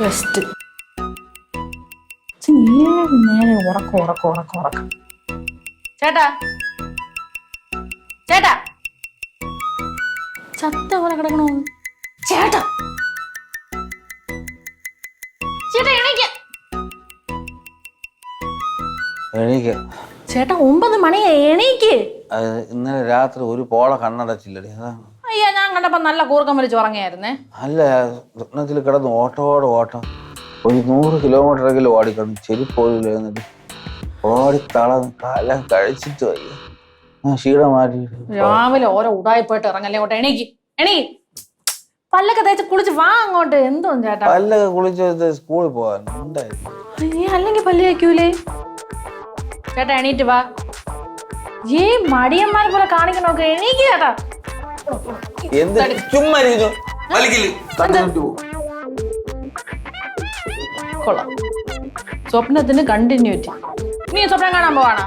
Rest. നേരെ ഉറക്കം. ചേട്ടാ ചേട്ടാ, ചത്ത പോലെ കിടക്കണോ ചേട്ടാ? ചേട്ടാ എണീക്ക് ചേട്ടാ, 9 മണിയായി, എണീക്ക്. ഇന്നലെ രാത്രി ഒരു പോള കണ്ണടച്ചില്ലടി, അതാണ്. അയ്യാ, ഞാൻ കണ്ടപ്പോ നല്ല കൂർക്കം വലിച്ച് ഉറങ്ങിയായിരുന്നേ. അല്ല, സ്വപ്നത്തിൽ കിടന്ന് ഓട്ടം ഒരു 100 കിലോമീറ്ററെങ്കിലും ഓടിക്കണം. ചെരിപ്പോയില്ല, എന്നിട്ട് ഓടിത്തളന്ന് കാലം കഴിച്ചിട്ട് വയ്യ. ക്ഷീണം മാറ്റി രാവിലെ ഓരോ ഉടായിപ്പോയിട്ട് ഇറങ്ങല്ലേ അങ്ങോട്ട്. എണീക്ക്. പല്ലൊക്കെ തേച്ച് കുളിച്ച് വാ അങ്ങോട്ട്. എന്തോ ചേട്ടാ, പല്ലൊക്കെ കുളിച്ച് സ്കൂളിൽ പോകാൻ അല്ലെങ്കിൽ പല്ല് തേക്കൂലേ ചേട്ടാ? എണീറ്റ് വാ. ഈ മടിയന്മാരെ പോലെ കാണിക്കണോക്കെ. എണീക്ക് ചേട്ടാ. കൊള്ളാം, സ്വപ്നത്തിന് കണ്ടിന്യൂറ്റി. നീ സ്വപ്നം കാണാൻ പോവാണോ?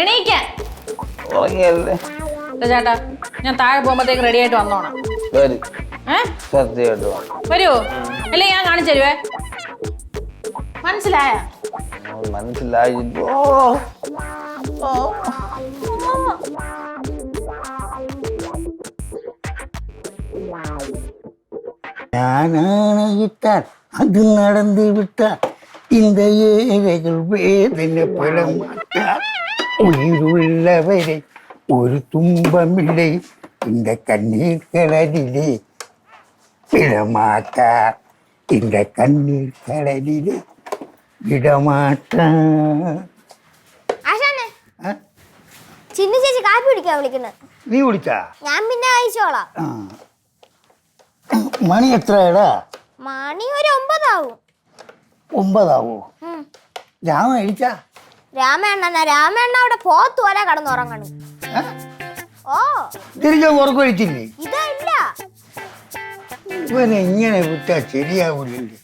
എണീക്കാൻ ചേട്ടാ. ഞാൻ താഴെ പോകുമ്പോഴത്തേക്ക് റെഡി ആയിട്ട് വന്നോണം. വരുവോ? അല്ലേ ഞാൻ കാണിച്ചു തരുവേ. മനസ്സിലായ? മനസ്സിലായി. ഞാനാണ് വിട്ടാൽ അത് നടന്നു വിട്ടാൽ இந்த ஏழைகள் வேதனைப்பட மாட்டார். உயிருள்ளவரை ஒரு துன்பமில்லை இந்த கண்ணீர் கடலிலே விடமாட்டார். இந்த கண்ணீர் கடலிலே വിടമാട്ടാർ. ചിന്നു ചേച്ചി കാപ്പി കുടിക്കാൻ വിളിക്കുന്നത്. നീ കുടിച്ചാ? ഞാൻ പിന്നെ കഴിച്ചോളാം. മണി എത്രയാടാ? മണി ഒരു 9 ആവും. 9 ആവോ? രാമ കഴിച്ചാ? രാമണ്ണ അവിടെ പോത്ത് പോലെ കടന്നുറങ്ങണം. ഓ, തിരികെ ഉറക്കം കഴിച്ചില്ലേ? ഇതല്ല, ഇവനെ ഇങ്ങനെ വിട്ടാ ശരിയാവൂലല്ലേ?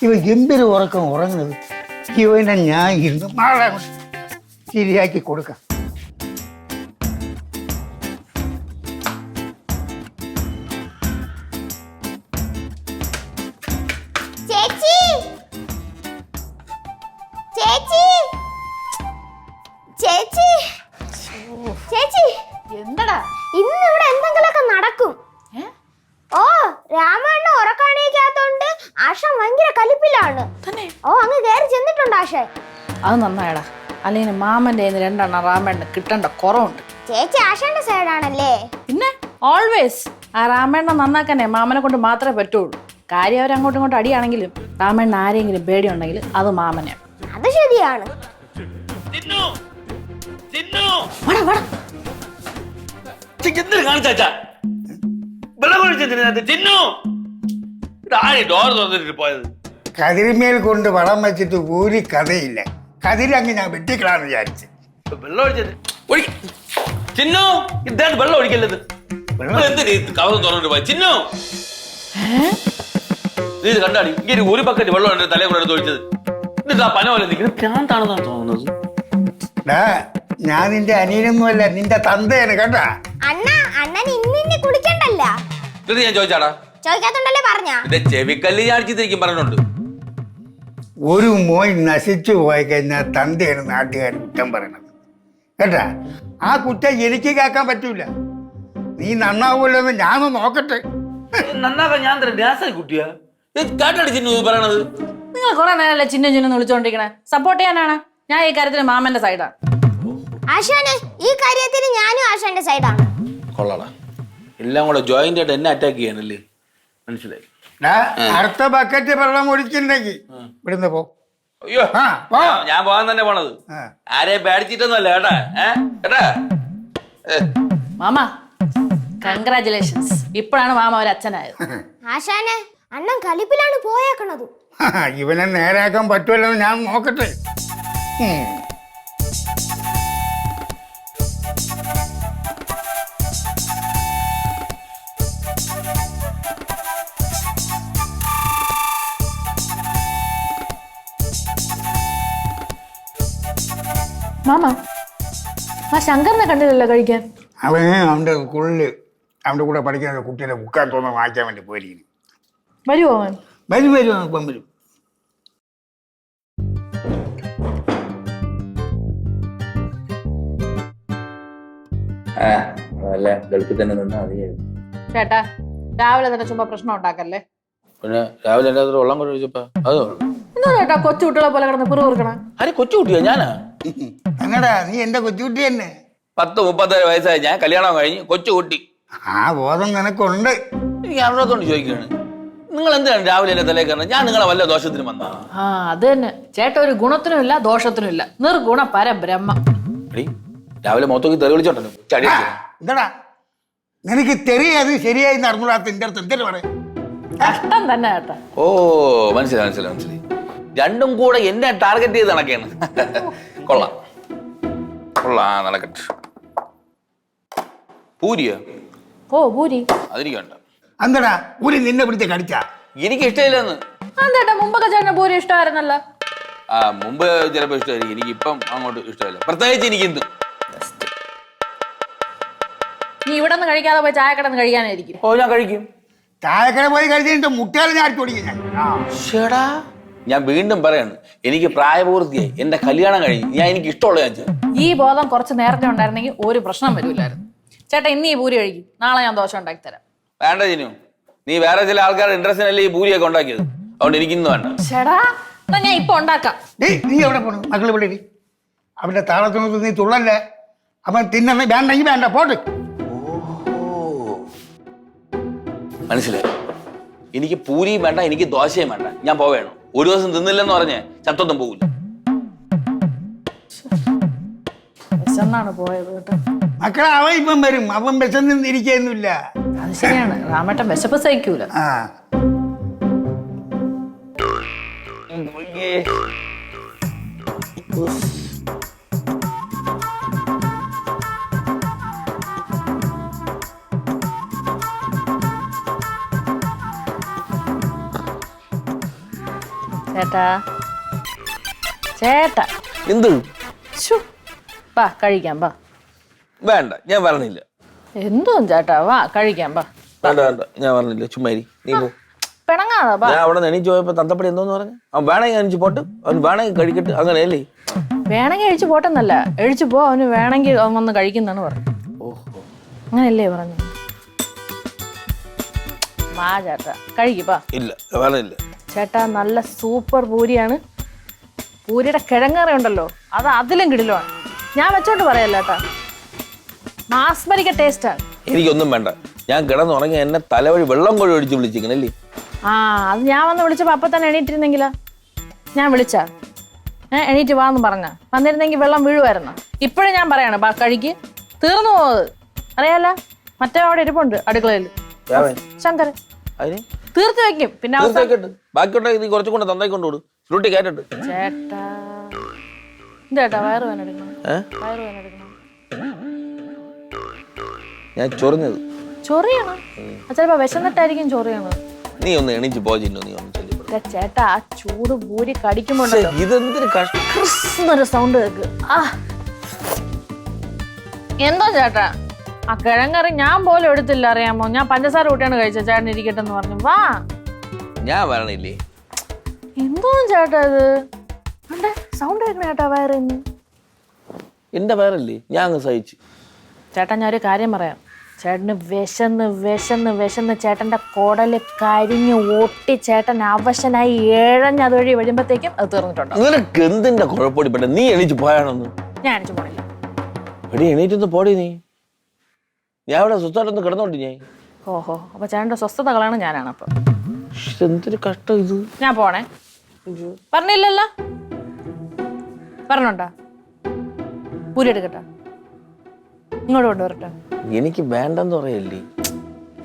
ഇവ ഗംഭീര ഉറക്കം ഉറങ്ങുന്നത്. ഇവനെ ഞാൻ ഇരുന്ന് മാറാൻ ശരിയാക്കി കൊടുക്കാം. ചേച്ചി ചേച്ചി ചേച്ചി ചേച്ചി, എന്തടാ? ഇന്നിവിടെ എന്തെങ്കിലുമൊക്കെ നടക്കും. ഓ, രാമണ്ണ ഉറക്കാണീക്കാത്തോണ്ട് ആശ ഭയങ്കര കലിപ്പിലാണ്. ഓ, അങ്ങ് കയറി ചെന്നിട്ടുണ്ട് ആശ. അത് നന്നായടാ, അല്ലെങ്കിൽ മാമന്റെ 2 രാമേണ്ണ കിട്ടേണ്ട കുറവുണ്ട്. ചേച്ചി ആശാന്റെ സൈഡാണല്ലേ? പിന്നെ ഓൾവേസ് ആ രാമേണ്ണ നന്നാക്കാനേ മാമനെ കൊണ്ട് മാത്രമേ പറ്റുള്ളൂ. കാര്യം അവർ അങ്ങോട്ടും ഇങ്ങോട്ടും അടിയാണെങ്കിലും രാമേണ്ണ ആരെങ്കിലും പേടിയുണ്ടെങ്കിൽ അത് മാമനെ. അത് ശരിയാണ്. കതിരിമേൽ കൊണ്ട് വളം വെച്ചിട്ട് ഒരു കഥയില്ല. കതിരങ്ങ് ഞാൻ വെട്ടിക്കളാന്ന് വിചാരിച്ചു. വെള്ളം ഒഴിക്കല്ലത്. ഇത് കണ്ടാടി, ഇങ്ങനെ ഒരു ബക്കറ്റ് വെള്ളം എന്റെ തലയെ കൂടെ എടുത്ത് ഒഴിച്ചത്. എന്നിട്ട് ആ പന പോലെ നിൽക്കുന്നത് ഭ്രാന്താണെന്നാണ് തോന്നുന്നത്. ഞാൻ നിന്റെ അനിയനൊന്നുമല്ല, നിന്റെ തന്തയാണ് കേട്ടാ. അണ്ണൻ ഇന്ന് കുളിക്കണ്ടല്ല. ഇത് ഞാൻ ചോദിച്ചാടാ? ചോദിക്കാത്തോണ്ടല്ലേ പറഞ്ഞാ? ചെവിക്കല്ല് ചാടിച്ചിരിക്കും പറഞ്ഞോണ്ട്. ഒരു മോൻ നശിച്ചു പോയി കഴിഞ്ഞാൽ തന്തയാണ് നാട്ടുകാരൻ കുറ്റം പറയണത് കേട്ടാ. ആ കുറ്റം എനിക്ക് കേൾക്കാൻ പറ്റൂല. നീ നന്നാവൂല്ലോ എന്ന് ഞാനൊന്ന് നോക്കട്ടെ. നന്നാക്കാൻ ഞാൻ കുട്ടിയാ പറയണത്. നിങ്ങൾ കുറെ നേരമല്ലേ ചിന്നു വിളിച്ചോണ്ടിരിക്കണേ. സപ്പോർട്ട് ചെയ്യാനാണ്. ഞാൻ ഈ കാര്യത്തിൽ മാമന്റെ സൈഡാണ്. ആശാനെ, ഈ കാര്യത്തിൽ ഞാനും ആശാന്റെ സൈഡാണ്. കൊള്ളാടാ, എല്ലാം കൂടെ ജോയിന്റ് ആയിട്ട് എന്നെ അറ്റാക്ക് ചെയ്യാനല്ലേ? മനസ്സിലായി. അടുത്ത ബക്കറ്റ് വെള്ളം ഒഴിച്ചിട്ടുണ്ടെങ്കിൽ ഇവിടുന്ന് പോ. അയ്യോ, ഞാൻ പോകാൻ തന്നെ പോണത്. ആരെയും പേടിച്ചിട്ടൊന്നുമല്ല കേട്ടാ. കേട്ടാ മാമ, കൺഗ്രാറ്റുലേഷൻസ്. ഇപ്പോഴാണ് മാമ ഒരു അച്ഛനായത്. ആശാനെ, അണ്ണൻ കലിപ്പിലാണ് പോയേക്കണത്. ഇവനെ നേരാക്കാൻ പറ്റുമല്ലോ, ഞാൻ നോക്കട്ടെ. മാമ, ആ ശങ്കറിനെ കണ്ടില്ലല്ലോ കഴിക്കാൻ. അവന് അവൻ്റെ സ്കൂളിൽ അവൻ്റെ കൂടെ പഠിക്കുന്ന കുട്ടിയുടെ ബുക്കാൻ തോന്നുന്നു വായിക്കാൻ വേണ്ടി പോയിരിക്കുന്നു. വരുമോ അവൻ? വരും ഇപ്പം വരും. അല്ല ഗൾഫിൽ തന്നെ നിന്നാ മതിയായിരുന്നു. ചേട്ടാ രാവിലെ തന്നെ ചുമ്മാ പ്രശ്നം ഉണ്ടാക്കല്ലേ. പിന്നെ രാവിലെ എൻ്റെ അത്ര വെള്ളം കൊണ്ടുവച്ചപ്പാ അതോ എന്താ ചേട്ടാ കൊച്ചു കുട്ടികളെ പോലെ കിടന്ന് പിറു കൊടുക്കണം? ആരെ കൊച്ചു കുട്ടിയാ? ഞാനാ? എന്നടാ നീ എൻ്റെ കൊച്ചുകുട്ടി തന്നെ. 10-37 വയസ്സായി, ഞാൻ കല്യാണം കഴിഞ്ഞ് കൊച്ചു കുട്ടി. ആ ബോധം നിനക്കുണ്ട്. എനിക്ക് അറിയാത്തോണ്ട് ചോദിക്കുകയാണ്, നിങ്ങൾ എന്താണ് രാവിലെ എന്റെ തലേ കയറണം? ഞാൻ നിങ്ങളെ വല്ല ദോഷത്തിനും വന്നാ? ആ അത് തന്നെ ചേട്ടാ, ഒരു ഗുണത്തിനും ഇല്ല ദോഷത്തിനും ഇല്ല, നിർഗുണ പരബ്രഹ്മ. രാവിലെ മൊത്തം തെറി വിളിച്ചോണ്ടല്ലോ ചടി. എന്താടാ നിനക്ക് തെറിയത് ശരിയായി നടന്നുകൂടാത്ത എൻ്റെ അടുത്ത് എന്തിനു പറയാം? കഷ്ടം തന്നെ ചേട്ടാ. ഓ മനസ്സിലായി. രണ്ടും കൂടെ എന്നെ ടാർഗറ്റ് ചെയ്ത് നടക്കാണ്. കൊള്ളാം നടക്കട്ടെ. പൂരിയോ? ഓ പൂരി അതെനിക്ക് വേണ്ട. എന്താടാ പൂരി നിന്നെ പിടിച്ച് കടിച്ചാ? എനിക്ക് ഇഷ്ടമില്ലെന്ന്. ചേട്ടാ മുമ്പൊക്കെ ചേട്ടന് പൂരി ഇഷ്ടമായിരുന്നല്ലോ. മുമ്പ് ചിലപ്പോ ഇഷ്ടമായിരിക്കും, എനിക്ക് ഇപ്പം അങ്ങോട്ട് ഇഷ്ടമല്ല. പ്രത്യേകിച്ച് എനിക്ക് എന്ത് നീ ഇവിടെ നിന്ന് കഴിക്കാതെ പോയി ചായക്കടന്ന് കഴിക്കാനായിരിക്കും. ഓ ഞാൻ കഴിക്കും. ചായക്കട പോയി കഴിച്ചിട്ട് മുട്ടകൾ ഞാൻ അടിച്ചു കൊടുക്കും ഞാൻ. ഷേടാ ഞാൻ വീണ്ടും പറയാണ്, എനിക്ക് പ്രായപൂർത്തിയായി, എന്റെ കല്യാണം കഴിഞ്ഞു, എനിക്ക് ഇഷ്ടമുള്ള ഞാൻ ചെയ്യും. ഈ ബോധം കുറച്ച് നേരത്തെ ഉണ്ടായിരുന്നെങ്കിൽ ഒരു പ്രശ്നം വരില്ലായിരുന്നു. ചേട്ടാ ഇന്ന് ഈ പൂരി കഴിക്കും, നാളെ ഞാൻ ദോശ ഉണ്ടാക്കി തരാം. വേണ്ട ജിനു, നീ വേറെ ചില ആൾക്കാരുടെ ഇൻട്രസ്റ്റിനല്ലേ ഈ പൂരിയൊക്കെ ഉണ്ടാക്കിയത്, അതുകൊണ്ട് എനിക്കിന്ന് വേണ്ട. ചേട്ടാ എന്നാ ഞാൻ ഇപ്പൊ ഉണ്ടാക്കാം. നീ എവിടെ പോണു? മക്കള് വിളി. അവന്റെ താളത്തിനൊത്ത് നീ തുള്ളല്ലേ. അവൻ തിന്നെ വേണ്ടെങ്കിൽ വേണ്ട പോട്ട്. മനസ്സിലായി. എനിക്ക് പൂരിയും വേണ്ട, എനിക്ക് ദോശയും വേണ്ട, ഞാൻ പോവേണം. ഒരു ദിവസം തിന്നില്ലെന്ന് പറഞ്ഞേ ചത്തൊന്നും പോകില്ല. വിശന്നാണ് പോയത് കേട്ടോ. മക്കളെ അവൻ ഇപ്പം വരും, അവൻ വിശന്ന് ഇരിക്കൊന്നുമില്ല. അത് ശരിയാണ്, രാമേട്ടൻ വിശപ്പ് സഹിക്കൂല. ആ ചേട്ടാ എന്ത്? വാ കഴിക്കാം വാ. വേണ്ട ഞാൻ പറഞ്ഞില്ല. എന്തോ ചേട്ടാ വാ കഴിക്കാം വാ. വേണ്ട ഞാൻ പറഞ്ഞില്ല, ചുമ്മാരി നീ പോ. പിണങ്ങാതാ വാ. ഞാൻ അവിടെ എണീച്ച് പോയപ്പോ തന്തപ്പടി എന്തോന്ന് പറഞ്ഞു. അവൻ വേണമെങ്കിൽ എണീച്ച് പോട്ട്, അവൻ വേണമെങ്കിൽ കഴിക്കട്ട്, അങ്ങനെയല്ലേ? വേണമെങ്കിൽ എഴിച്ചു പോട്ടെന്നല്ല, എഴിച്ചു പോ, അവന് വേണമെങ്കിൽ അവൻ വന്ന് കഴിക്കുന്നതാണ് പറഞ്ഞു. ഓഹോ അങ്ങനെയല്ലേ പറഞ്ഞു. വാ ചേട്ടാ കഴിക്കുവാ. ഇല്ല പറഞ്ഞില്ല. ചേട്ടാ നല്ല സൂപ്പർ പൂരിയാണ്. പൂരിയുടെ കിഴങ്ങേറ ഉണ്ടല്ലോ, അത് അതിലും കിടിലുമാണ്. ഞാൻ വെച്ചോണ്ട് പറയല്ല ചേട്ടാ, മാസ്മരിക്ക ടേസ്റ്റാണ്. എനിക്കൊന്നും വേണ്ട, ഞാൻ കിടന്നുറങ്ങി എന്നെ തലവഴി വെള്ളം കൊഴി ഒഴിച്ച് വിളിച്ചിരിക്കണല്ലേ. അത് ഞാൻ വന്ന് വിളിച്ചപ്പോ അപ്പൊ തന്നെ എണീറ്റിരുന്നെങ്കിലാ? ഞാൻ വിളിച്ചാ എണീറ്റ് വാന്ന് പറഞ്ഞ വന്നിരുന്നെങ്കിൽ വെള്ളം വീഴുമായിരുന്നു. ഇപ്പോഴും ഞാൻ പറയാണ് ബാ കഴിക്ക്, തീർന്നു പോയത് അറിയാല. മറ്റേ അവിടെ ഇരിപ്പുണ്ട് അടുക്കളയിൽ ശങ്കരൻ, തീർത്ത് വെക്കും. പിന്നെ ബാക്കിയുണ്ടെങ്കിൽ നീ കുറച്ചും കൂടെ തന്നായി കൊണ്ടുവിടും. ഫ്രൂട്ടി കേട്ടിട്ട് ചേട്ടാ ചേട്ടാ വയറ് വേന എടുക്കണം, വയറ് വേന എടുക്കണം. ഞാൻ ചൊറിഞ്ഞത് ചൊറിയണം, ചിലപ്പോ വിശന്നിട്ടായിരിക്കും ചൊറിയണത്. നീ ഒന്ന് എണീച്ച് പോജിന്നു, നീ ഒന്ന് ചേട്ടാ ആ ചൂട് പൂരി കടിക്കുമ്പോണ്ടല്ലോ ഇതെന്തൊരു ക്രിസ്ന്നൊരു സൗണ്ട് കേക്ക്. എന്തോ ചേട്ടാ ആ കിഴങ്ങറി ഞാൻ പോലും എടുത്തില്ല അറിയാമോ. ഞാൻ പഞ്ചസാര കൂട്ടിയാണ് കഴിച്ചത്. ചേട്ടൻ ഇരിക്കട്ടെ എന്ന് പറഞ്ഞു. വാ ഞാൻ വരണില്ലേ? എന്തോ ചേട്ടാ ഇത് സൗണ്ട് കേൾക്കണ ചേട്ടാ വയറിന്ന്. എന്റെ വയറല്ലേ, ഞാൻ അങ്ങ് സഹിച്ചു. ചേട്ടാ ഞാൻ ഒരു കാര്യം പറയാം, ചേട്ടന് വിശന്ന് വിശന്ന് വിശന്ന് ചേട്ടന്റെ കുടല് കരിഞ്ഞ് ഓട്ടി ചേട്ടൻ അവശനായി ഏഴഞ്ഞ് അതുവഴി വരുമ്പോഴത്തേക്കും അത് തീർന്നിട്ടുണ്ടോ? നിനക്ക് എന്തിന്റെ കുഴപ്പമില്ല, നീ എണീച്ച് പോയാണോന്ന്? ഞാൻ എണീച്ച് പോണില്ല. എടി എണീറ്റൊന്ന് പോടി നീ. ഞാൻ ഇവിടെ സ്വസ്ഥമായിട്ടൊന്ന് കിടന്നോണ്ടി ഞാൻ. ഓഹോ അപ്പൊ ചേട്ടന്റെ സ്വസ്ഥതകളാണ് ഞാനാണ്. അപ്പൊ എന്തൊരു കഷ്ടം ഇത്. ഞാൻ പോണേ. പറഞ്ഞില്ലല്ലോ, പറഞ്ഞോണ്ടാ? പൂരി എടുക്കട്ടെ, ഇങ്ങോട്ട് കൊണ്ടുവരട്ടെ? എനിക്ക് വേണ്ടെന്ന് പറയല്ലേ.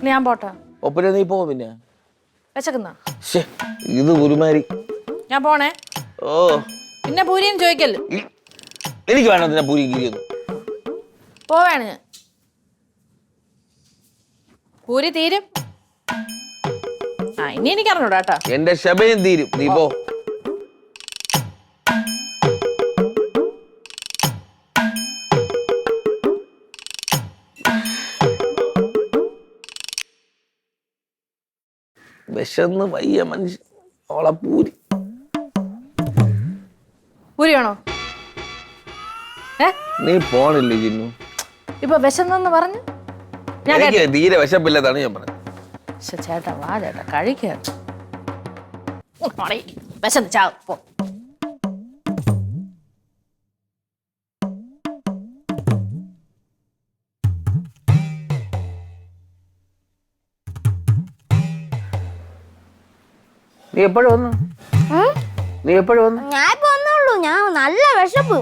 ഞാൻ പോട്ടെ? ഒപ്പന നീ പോ. പിന്നെ വിശക്കുന്ന ഇത് ഗുരുമാരി. ഞാൻ പോണേ. ഓ പിന്നെ പൂരിയും ചോദിക്കല്ലോ. എനിക്ക് വേണ്ട പൂരി ഗിരിയൊന്നും. പോവാണ് ഞാൻ. പൂരി തീരും. ഇനി എനിക്ക് അറിഞ്ഞൂടാ കേട്ടാ. എന്റെ ക്ഷമയും തീരും, നീ പോ. വിശന്ന് വയ്യ മനുഷ്യൻ. അവളെ പൂരി പൂരിയാണോ? നീ പോണില്ലേ ജിന്നു? ഇപ്പൊ വിശന്നെന്ന് പറഞ്ഞു ഞാൻ എനിക്ക് തീരെ വിശപ്പില്ലാതാണ് ഞാൻ പറഞ്ഞത്. ചേട്ടാ വാ ചേട്ടാ കഴിക്കുക. വിശന്ന് ചാ പോ. നീ എപ്പോഴും വന്നു? നീ എപ്പോഴും വന്നു? ഞാൻ ഇപ്പൊ വന്നുള്ളൂ. ഞാൻ നല്ല വിശപ്പ്.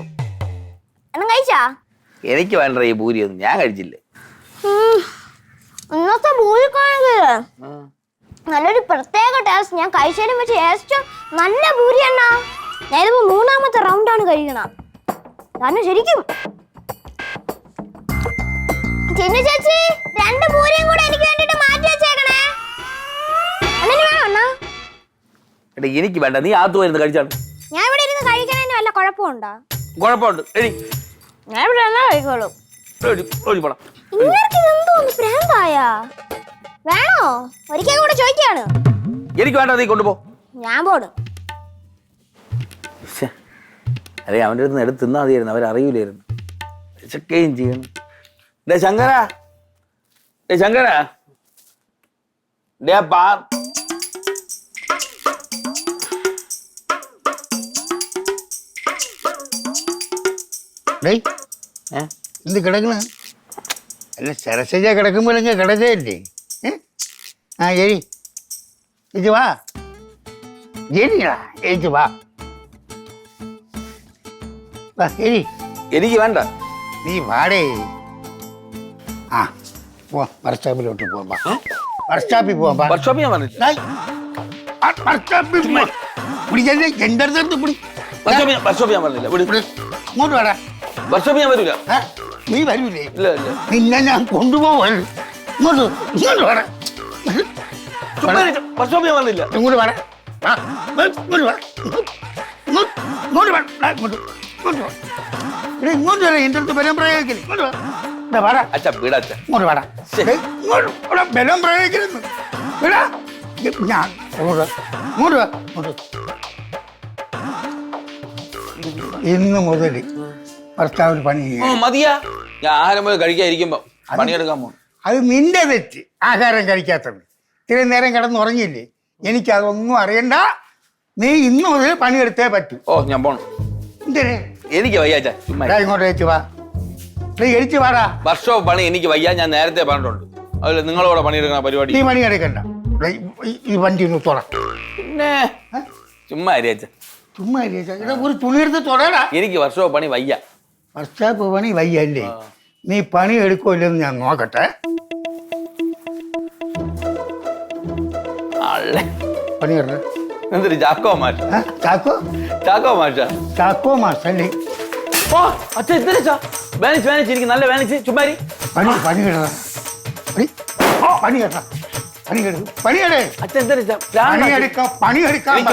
എണ്ണം കഴിച്ചാ? എനിക്ക് വേണ്ട ഈ പൂരി ഒന്നും ഞാൻ കഴിച്ചില്ലേ. ഇന്നത്തെ പൂരിക്കാണെങ്കിൽ നല്ലൊരു പ്രത്യേക ടേസ്റ്റ്. ഞാൻ കഴിച്ചതിനും വെച്ച് ഏറ്റവും നല്ല പൂരി എന്നാ. ഞാനിപ്പോ 3ാമത്തെ റൗണ്ടാണ് കഴിക്കണം. കാരണം ശരിക്കും ചിന്നു ചേച്ചി 2 പൂരിയും കൂടെ എനിക്ക് വേണ്ടിട്ട് മാറ്റി വെച്ചേക്കണേ. അണ്ണന് വേണോ അണ്ണാ? എടാ എനിക്ക് വേണ്ട, നീ ആത്തു വരുന്നത് കഴിച്ചാണ്. ഞാൻ ഇവിടെ ഇരുന്ന് കഴിക്കണേന് വല്ല കുഴപ്പമുണ്ടോ? കുഴപ്പമുണ്ട്. എടി ഞാൻ ഇവിടെ എന്നാ കഴിക്കോളൂ. പോടാ. ഇങ്ങൾക്ക് ഇതെന്തോന്ന് പ്രാന്തായാ? വേണോ? ഒരിക്കൽ കൂടെ ചോദിക്കാണ്. എനിക്ക് വേണ്ട, നീ കൊണ്ടുപോ. ഞാൻ പോടും. അതെ അവൻ്റെ അടുത്ത് എടുത്ത് തിന്നാ മതിയായിരുന്നു, അവരറിയില്ലായിരുന്നു. വിശക്കുകയും ചെയ്യണം. Day Shankara, day Shankara, day പാ ഡേയ് എന്ത് കിടക്കണ? അല്ല സരസജ കിടക്കുമ്പോഴെങ്കിൽ കിടക്കയില്ലേ? ആ എരി ഇത് വാ, എരിടാ, എരിച്ച് വാ എരി. എനിക്ക് വേണ്ട. നീ വാടേ. ആ പോ, വർക്ക്ഷോപ്പിലോട്ട് പോവാ. വർക്ക്ഷോപ്പിൽ പോവാ. വർക്ക്ഷോപ്പ് ഞാൻ പറഞ്ഞില്ല. വർക്ക്ഷോപ്പിൽ പിടിക്കല്ലേ എന്റെ അടുത്ത് പിടി. വർക്ക്ഷോപ്പ് ഞാൻ പറഞ്ഞില്ല. ഇങ്ങോട്ട് വേടാ. വർക്ക്ഷോപ്പ് ഞാൻ വരൂല. നീ വരൂലേ? ഇല്ല ഇല്ല. നിന്നെ ഞാൻ കൊണ്ടുപോവാ. ഇങ്ങോട്ട് ഇങ്ങോട്ട് വേടാ. വർക്ക്ഷോപ്പ് ഞാൻ പറഞ്ഞില്ല. ഇങ്ങോട്ട് വേടാ. ഇങ്ങോട്ട് വേടാ. ഇങ്ങോട്ട് വേടാ. ഇങ്ങോട്ട് വരാ. എന്റെ അടുത്ത് ബലം പ്രയോഗിക്കല്. ഇങ്ങോട്ട് വേടാ. അച്ഛാ വീടാ അച്ഛാ. ഇങ്ങോട്ട് വേടാ. ഇങ്ങോട്ട് ബലം പ്രയോഗിക്കരുത്. വിടാ. ഞാൻ ഇങ്ങോട്ട് വാ. ഇങ്ങോട്ട്. ഇന്ന് മുതൽ ഭർത്താവിന് പണി ചെയ്യാം. മതിയാ. ഞാൻ ആഹാരം പോയി കഴിക്കാതിരിക്കുമ്പോ പണിയെടുക്കാൻ പോകും. അത് നിന്റെ തെറ്റ്. ആഹാരം കഴിക്കാത്തത് ഇത്രയും നേരം കിടന്നുറങ്ങിയില്ലേ? എനിക്കതൊന്നും അറിയണ്ട. നീ ഇന്ന് മുതൽ പണിയെടുത്തേ പറ്റൂ. ഓ ഞാൻ പോണം. എന്തേ? എനിക്ക് വയ്യ അച്ഛാ. ഇങ്ങോട്ട് കഴിച്ചു വാ. കഴിച്ചു വാടാ. വർക്ക്ഷോപ്പ് പണി എനിക്ക് വയ്യ. ഞാൻ നേരത്തെ പറഞ്ഞിട്ടുണ്ട്. അതല്ല നിങ്ങളോടെ പണിയെടുക്കുന്ന പരിപാടി. നീ പണി എടുക്കണ്ട. ഈ വണ്ടി ഒന്ന് തൊട. പിന്നെ ചുമ്മാ അരി അച്ഛാ. ചുമ്മാ ഒരു തുണിയെടുത്ത് തൊടടാ. എനിക്ക് വർക്ക്ഷോപ്പ് പണി വയ്യ. വർക്ക്ഷോപ്പ് പണി വയ്യ അല്ലേ? നീ പണി എടുക്കുമല്ലെന്ന് ഞാൻ നോക്കട്ടെ. പണിയെടുക്ക. എന്തൊരു ചാക്കോ മാഷ. ചാക്കോ ചാക്കോ മാഷ. ചാക്കോ മാഷല്ലേ? ഓ അച്ഛാ ഇത്ര വേനിച്ച് എനിക്ക് നല്ല വേനിച്ച് ചുമ്മാരി പണിയെടുക്കാം. എനിക്ക്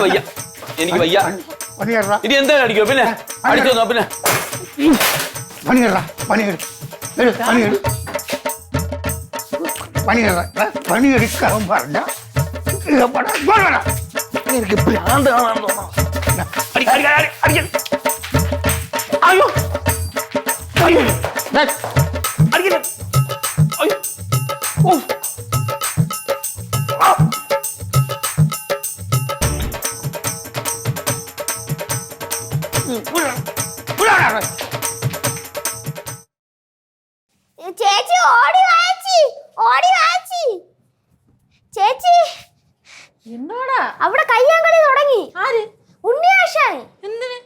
വയ്യ. എനിക്ക് വയ്യ. ഇനി എന്തായാലും അടിക്കോ? പിന്നെ അടിച്ചോ. പിന്നെ പണിയെടുക്കാൻ പറഞ്ഞ എനിക്ക് ഭ്രാന്ത് കാണാൻ തോന്നണം. അയ്യോ അടിക്കല്ലേ. അയ്യോ ഓ ചേച്ചി ഓടി വാച്ചി. ചേച്ചി എന്നോടാ അവിടെ കയ്യാങ്കളി തുടങ്ങി. ആര്? ഉണ്ണിയാശാൻ. എന്തിന്?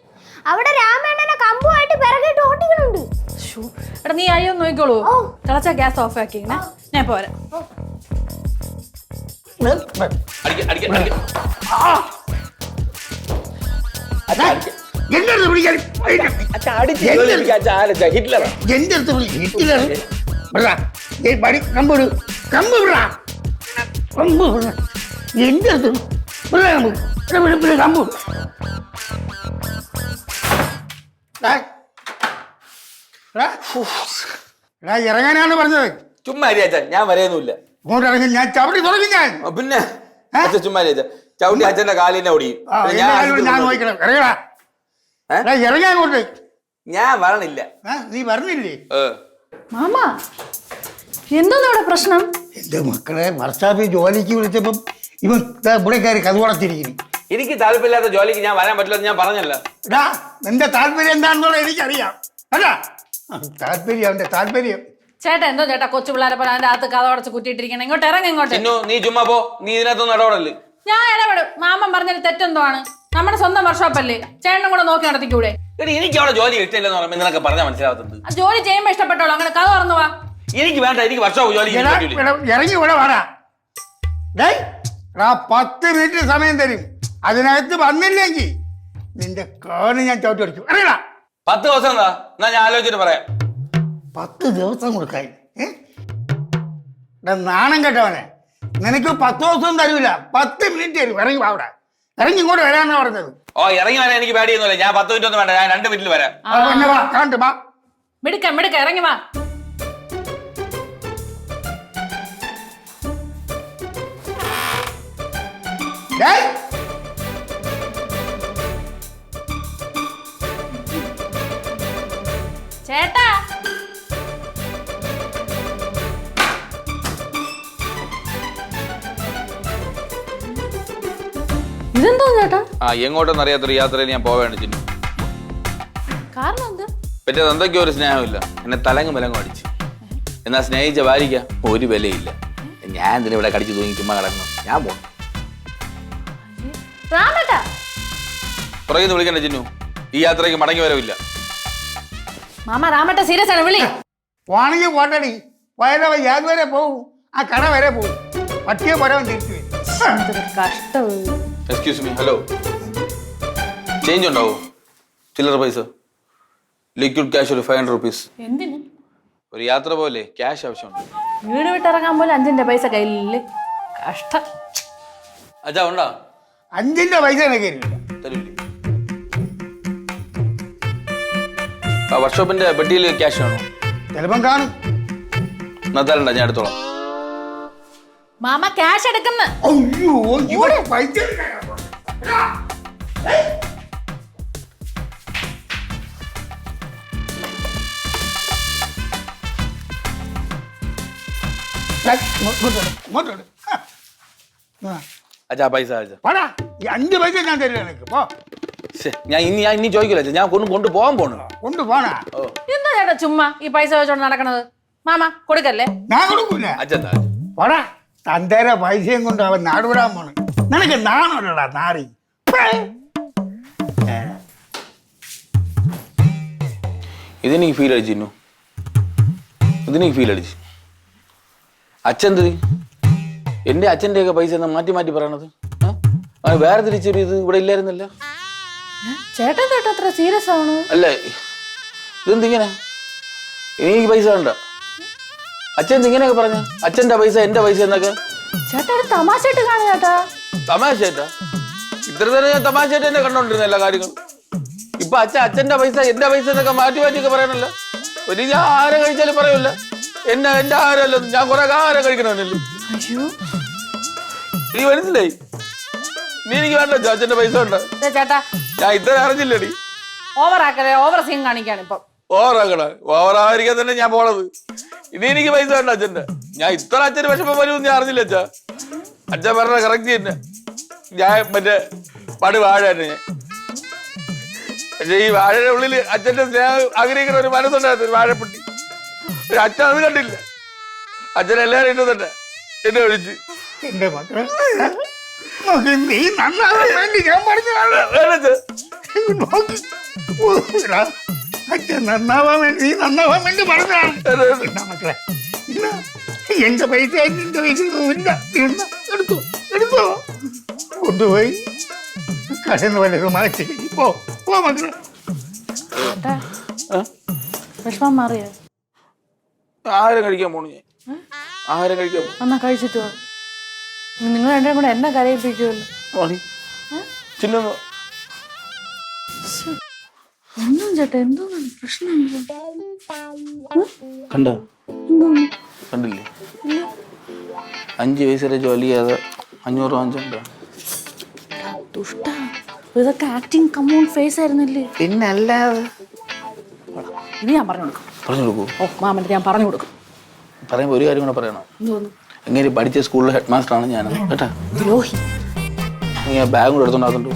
അവിടെ രാമേണ്ണനെ കമ്പുമായിട്ട് പിറകിട്ട് ഓട്ടിക്കുന്നുണ്ട്. എടാ നീ അയ്യോ നോക്കിക്കോളൂ. ഓ. തിളച്ച ഗ്യാസ് ഓഫ് ആക്കിങ്ങനെ ഞാൻ പോരാ. എന്റെ അടുത്ത് വിളിക്കാൻ ഹിറ്റ്ലർ എന്റെ അടുത്ത് ഹിറ്റ്ലർ കമ്പ് കമ്പ് കമ്പ് എന്റെ അടുത്ത് കമ്പ് ഇറങ്ങാനാണ് പറഞ്ഞത്. ചുമ്മാ ഞാൻ വരെയൊന്നുമില്ല. ഇങ്ങോട്ട് ഇറങ്ങി ഞാൻ ചവിട്ടി തുടങ്ങി. ഞാൻ പിന്നെ അച്ഛൻ ചുമ്മാ ചേച്ചാ ചവിട്ടി അച്ഛന്റെ കാലിനെ ഓടി ഞാൻ നോക്കണം. ഇറങ്ങടാ, ഇറങ്ങാൻ കൊണ്ട്. ഞാൻ വരണില്ല. നീ പറഞ്ഞില്ലേ? മാമ എന്താണ് ഇവിടെ പ്രശ്നം? എന്റെ മക്കളെ വർഷാപ്പിൽ ജോലിക്ക് വിളിച്ചപ്പം ഇവൻ ഇവിടെ കയറി കതുവളത്തിരിക്കുന്നു. എനിക്ക് താല്പര്യമില്ലാത്ത ജോലിക്ക് ഞാൻ വരാൻ പറ്റില്ലെന്ന് ഞാൻ പറഞ്ഞല്ലോ. എടാ, നിന്റെ താല്പര്യം എന്താണെന്നുള്ളത് എനിക്കറിയാം. അല്ല താല്പര്യം, അവന്റെ താല്പര്യം. ചേട്ടാ എന്തോ ചേട്ടാ കൊച്ചു പിള്ളേരെ പോലെ അതിന്റെ അകത്ത് കഥ അടച്ച് കുറ്റിയിട്ടിരിക്കണം. ഇങ്ങോട്ട് ഇറങ്ങി ഇങ്ങോട്ട്. നീ ചുമ്മാ പോ, നീ ഇതിനകത്തൊന്നും ഇടപെടല്ലേ. ഞാൻ ഇടപെടും. മാമൻ പറഞ്ഞൊരു തെറ്റെന്തോ ആണ്. നമ്മുടെ സ്വന്തം വർക്ക്ഷോപ്പ് അല്ലേ, ചേട്ടനും കൂടെ നോക്കി നടത്തിക്കൂടെ? എനിക്ക് അവിടെ ജോലി ഇഷ്ടമില്ലെന്ന് പറയുമ്പോൾ നിനക്ക് പറഞ്ഞാൽ മനസ്സിലാവുന്നത്. ജോലി ചെയ്യുമ്പോ ഇഷ്ടപ്പെട്ടോളൂ, അങ്ങനെ കഥ തുറന്നു വാ. എനിക്ക് വേണ്ട, എനിക്ക് വർക്ക്ഷോപ്പ് ജോലി ഇറങ്ങി ഇവിടെ വേടാ. 10 മിനിറ്റ് സമയം തരും. അതിനകത്ത് വന്നില്ലെങ്കിൽ നിന്റെ കാല് ഞാൻ ചവിട്ടി അടിച്ചു. അറിയടാ. 10 ദിവസം എന്താ? എന്നാ ഞാൻ ആലോചിച്ചിട്ട് പറയാം. 10 ദിവസം കൊടുക്കാൻ നാണം കേട്ടവനെ. നിനക്ക് 10 ദിവസം തരൂല, 10 മിനിറ്റ് തരും. ഇറങ്ങി വാ അവിടെ. ഇറങ്ങി ഇങ്ങോട്ട് വരാന്നാ പറഞ്ഞത്. ഓ, ഇറങ്ങി വരാൻ എനിക്ക് പേടിയൊന്നുമില്ല. ഞാൻ 10 മിനിറ്റ് ഒന്നും വേണ്ട, ഞാൻ 2 മിനിറ്റിൽ വരാം. മിടുക്ക ഇറങ്ങി വാ. ചേട്ടാ ഇതെന്തോ ചേട്ടാ? എങ്ങോട്ടൊന്നും അറിയാത്തൊരു യാത്രയിൽ ഞാൻ പോവേണ്ട ചിന്നു. കാരണം എന്താ? പറ്റത് എന്തൊക്കെയോ ഒരു സ്നേഹമില്ല. എന്നെ തലങ്ങും വിലങ്ങും അടിച്ചു. എന്നാ സ്നേഹിച്ച ഭാര്യയ്ക്ക് ഒരു വിലയില്ല. ഞാൻ എന്തിനാ ഇവിടെ കടിച്ചു തൂങ്ങി ചുമ്മാ കിടക്കണം? ഞാൻ പോണം. പുറകിന്ന് വിളിക്കണ്ട ചിന്നു. ഈ യാത്രയ്ക്ക് മടങ്ങി വരവില്ല. മാമ രാമട്ട സീരിയസ് ആണ്, വിളി. വാണെങ്കിൽ പോട്ടടി. പോയാലോ ഏത് വരെ പോവും? ആ കട വരെ പോവും. പട്ടിയെ പോരാൻ തിരിച്ചു വരും. കഷ്ടം. Excuse me, hello. ചേഞ്ച് ഉണ്ടാവോ? ചില്ലറ പൈസ, ലിക്വിഡ് ക്യാഷ് ഒരു 500 rupees. എന്തിന്? ഒരു യാത്ര പോലെ ക്യാഷ് ആവശ്യമുണ്ട്. വീട് വിട്ടിറങ്ങാൻ പോലും 5ന്റെ പൈസ കയ്യിലില്ലേ? കഷ്ടം. അച്ഛാ ഉണ്ടോ? 5ന്റെ പൈസ എനിക്ക് തരൂല്ലേ? വർക്ക്ഷോപ്പിന്റെ പെട്ടിയിൽ ക്യാഷ് ആണോ? ചിലപ്പം കാണും. എന്നാ തരണ്ട, ഞാൻ എടുത്തോളാം. മാമ ക്യാഷ് എടുക്കുന്ന. അയ്യോ, ഇവിടെ പൈസ അച്ഛാ പൈസ അച്ഛാ. 5 പൈസ ഞാൻ തരില്ല നിനക്ക്. പോ. ഞാൻ ഇനി ചോദിക്കില്ല അച്ഛാ. ഞാൻ കൊണ്ടുപോകാൻ പോണു. കൊണ്ടുപോണാ? എന്താ ചേട്ടാ ചുമ്മാ ഈ പൈസ വെച്ചോണ്ട് നടക്കണത്? മാമ കൊടുക്കല്ലേ? ഞാൻ കൊടുക്കൂല. അച്ഛാ പോടാ. തന്തേരെ പൈസയും കൊണ്ട് അവൻ നാടുവിടാൻ പോണ്. നിനക്ക് നാണല്ലടാ നാറി. ഇതെനിക്ക് ഫീൽ അടിച്ചു. ഇതെനിക്ക് ഫീൽ അടിച്ചു. അച്ഛൻ എന്റെ അച്ഛൻ്റെ ഒക്കെ പൈസ എന്നാ മാറ്റി മാറ്റി പറയണത്? വേറെ തിരിച്ചൊരു ഇത് ഇവിടെ ഇല്ലായിരുന്നല്ലോ. ചേട്ടൻ ചേട്ടാ അത്ര സീരിയസ് ആണോ? അല്ലേ, ഇതെന്തിങ്ങനെ? എനിക്ക് പൈസ വേണ്ട. അച്ഛൻ ഇങ്ങനെയൊക്കെ പറഞ്ഞ അച്ഛന്റെ പൈസ എന്റെ പൈസ എന്നൊക്കെ. ചേട്ടാ തമാശയായിട്ട് കാണും ചേട്ടാ. തമാശയായിട്ടാ? ഇത്ര നേരം ഞാൻ തമാശയായിട്ട് തന്നെ കണ്ടോണ്ടിരുന്ന എല്ലാ കാര്യങ്ങളും. ഇപ്പൊ അച്ഛന്റെ പൈസ എന്റെ പൈസ എന്നൊക്കെ മാറ്റി മാറ്റിയൊക്കെ പറയണല്ലോ. ഒരു ഞാൻ ആഹാരം കഴിച്ചാലും പറയൂല എന്റെ ആഹാരമല്ലോ. ഞാൻ കുറെ ആഹാരം കഴിക്കണമല്ലോ. നീ മനസ്സിലായി? നീ എനിക്ക് വേണ്ട അച്ഛന്റെ പൈസ ഉണ്ട്. ചേട്ടാ ഞാൻ ഇത്ര അറിഞ്ഞില്ലടി. ഓവറാക്കല്ലേ, ഓവർ സീൻ കാണിക്കാണ് ഇപ്പൊ. ഓവറാക്കണ? ഓവറായിരിക്കാൻ തന്നെ ഞാൻ പോണത്. ഇനി എനിക്ക് പൈസ വേണ്ട അച്ഛന്റെ. ഞാൻ ഇത്ര അച്ഛന് വിഷമം വരുമെന്ന് ഞാൻ അറിഞ്ഞില്ല അച്ഛാ. അച്ഛൻ പറഞ്ഞ കറക്റ്റ് തന്നെ. ഞാൻ മറ്റേ പടി വാഴ തന്നെ ഞാൻ. പക്ഷെ ഈ വാഴയുടെ ഉള്ളില് അച്ഛന്റെ സ്നേഹം ആഗ്രഹിക്കുന്ന ഒരു മനസ്സുണ്ടായിരുന്നു, ഒരു വാഴപ്പെട്ടി. പക്ഷെ അച്ഛൻ അത് കണ്ടില്ല. അച്ഛൻ എല്ലാവരും എന്നെ തന്നെ എന്നെ ഒഴിച്ച്. എന്റെ മക്കളെ നീ നന്നാവാൻ വേണ്ടി ഞാൻ പറഞ്ഞു. അച്ഛൻ നന്നാവാൻ വേണ്ടി നീ നന്നാവാൻ വേണ്ടി പറഞ്ഞതാണ്. എന്താ മക്കളെ, എന്റെ പൈസ നിന്റെ പൈസ എടുത്തോ എടുത്തോ കൊണ്ടുപോയി കടന്ന് വല്ലതും മാറ്റി പോ മക്കളെ. വിഷമം മാറിയോ? ആഹാരം കഴിക്കാൻ പോണു ഞാൻ. ആഹാരം കഴിക്കാൻ എന്നാ കഴിച്ചിട്ട് നിങ്ങൾ രണ്ടും കൂടെ എന്നെ കരയിപ്പിക്കുമല്ലോ. ഒന്നും ചേട്ടാ എന്തോ പ്രശ്നം കണ്ടോ? കണ്ടില്ലേ? 5 വയസ്സ് വരെ ജോലി ചെയ്യാതെ 500 വാങ്ങിച്ചിട്ടുണ്ട്. ദുഷ്ട, ഇതൊക്കെ ആക്ടിങ് കമ്മോൺ ഫേസ് ആയിരുന്നല്ലേ? പിന്നെ അല്ലാതെ ഇത് ഞാൻ പറഞ്ഞു കൊടുക്കും. പറഞ്ഞു കൊടുക്കൂ. ഓ മാമന്റെ ഞാൻ പറഞ്ഞു കൊടുക്കും. പറയുമ്പോൾ ഒരു കാര്യം കൂടെ പറയണം. എന്തോന്നു? എങ്ങനെ പഠിച്ച സ്കൂളിലെ ഹെഡ് മാസ്റ്ററാണ് ഞാൻ കേട്ടാ. ദ്രോഹി. ബാഗ് കൂടെ എടുത്തോണ്ടാകുന്നുണ്ട്.